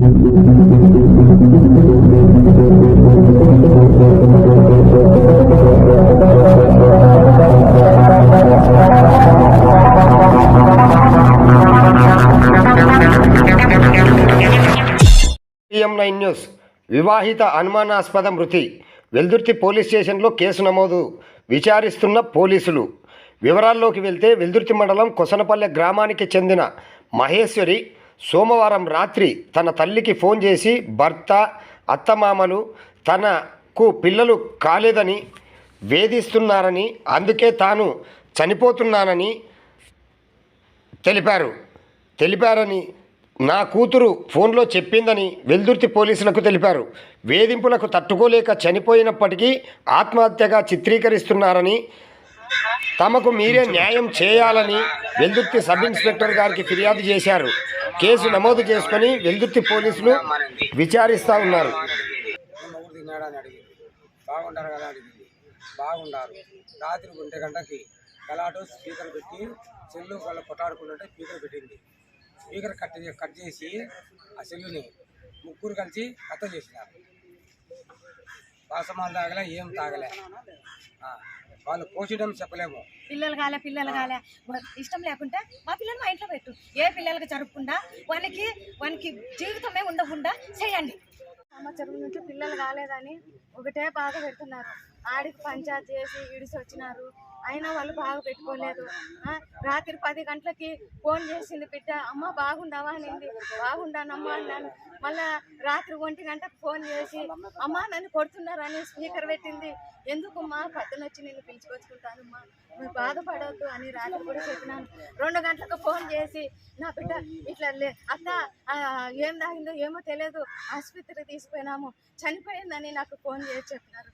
TM9 news. వివాహిత అనుమానాస్పద మృతి. వెల్దుర్తి పోలీస్ స్టేషన్లో కేసు నమోదు. విచారిస్తున్న పోలీసులు. వివరాల్లోకి వెళ్తే వెల్దుర్తి మండలం కొసనపల్లె గ్రామానికి చెందిన మహేశ్వరి సోమవారం రాత్రి తన తల్లికి ఫోన్ చేసి భర్త, అత్తమామలు తనకు పిల్లలు కాలేదని వేధిస్తున్నారని, అందుకే తాను చనిపోతున్నానని తెలిపారని నా కూతురు ఫోన్లో చెప్పిందని వెల్దుర్తి పోలీసులకు తెలిపారు. వేధింపులకు తట్టుకోలేక చనిపోయినప్పటికీ ఆత్మహత్యగా చిత్రీకరిస్తున్నారని, తమకు మీరే న్యాయం చేయాలని వెల్దుర్తి సబ్ ఇన్స్పెక్టర్ గారికి ఫిర్యాదు చేశారు. కేసు నమోదు చేసుకుని వెల్దుర్తి పోలీసులు విచారిస్తూ ఉన్నారు. రాత్రి 1 గంటకి గలాటో స్పీకర్ పెట్టి సెల్లు వాళ్ళ కొట్టాడుకుంటుంటే స్పీకర్ పెట్టింది. స్పీకర్ కట్ చేసి ఆ సెల్లుని ముగ్గురు కలిసి హత్య చేసినారు. వాసమాలు తాగలే, ఏం తాగలే. వాళ్ళు పోషడం చెప్పలేము. పిల్లలు కాలే ఇష్టం లేకుంటే మా పిల్లలు మా ఇంట్లో పెట్టు. ఏ పిల్లలకి జరగకుండా వానికి జీవితమే ఉండకుండా చేయండి. సంవత్సరం నుంచి పిల్లలు కాలేదని ఒకటే బాధ పెడుతున్నారు. ఆడికి పంచాయతీ చేసి ఇడిసి వచ్చినారు. అయినా వాళ్ళు బాగా పెట్టుకోలేదు. రాత్రి 10 గంటలకి ఫోన్ చేసింది బిడ్డ, అమ్మ బాగుండావా అనింది. బాగుండానమ్మా అన్నాను. మళ్ళా రాత్రి 1 గంటకు ఫోన్ చేసి అమ్మ నన్ను కొడుతున్నారని స్పీకర్ పెట్టింది. ఎందుకమ్మా పక్కన వచ్చి నేను పిలుచుకొచ్చుకుంటానమ్మా, నువ్వు బాధపడవద్దు అని రాత్రి కూడా చెప్పినాను. 2 గంటలకు ఫోన్ చేసి నా బిడ్డ ఇట్లా అత్త ఏం తాగిందో ఏమో తెలియదు, ఆసుపత్రికి తీసుకుపోయినాము, చనిపోయిందని నాకు ఫోన్ చేసి చెప్పినారు.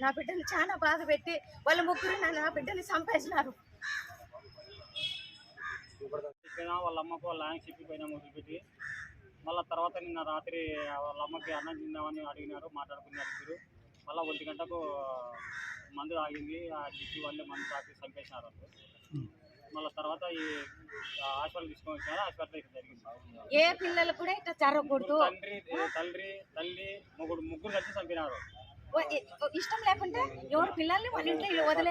నా బిడ్డని చాలా బాధ పెట్టి వాళ్ళ ముగ్గురు నా బిడ్డని చంపేసినారు. వాళ్ళ అమ్మకు వాళ్ళ ఆయన చెప్పిపోయినా వదిలిపెట్టి మళ్ళీ తర్వాత నిన్న రాత్రి వాళ్ళ అమ్మకి అన్నం తిందామని అడిగినారు, మాట్లాడుకున్నారు ఇద్దరు. మళ్ళీ 1 గంటకు మందు ఆగింది, ఆ డిగ్రీ వాళ్ళే మందు తాకి చంపేసినారు. మళ్ళీ తర్వాత ఈ హాస్పిటల్ తీసుకొని వచ్చినారు. హాస్పిటల్ జరిగింది. ఏ పిల్లలు కూడా ఇట్లా జరగకూడదు. తల్లి ముగ్గురు కలిసి చంపినారు. ఇష్టం లేకుంటే ఎవరు పిల్లల్ని వాళ్ళ ఇంట్లో వదిలే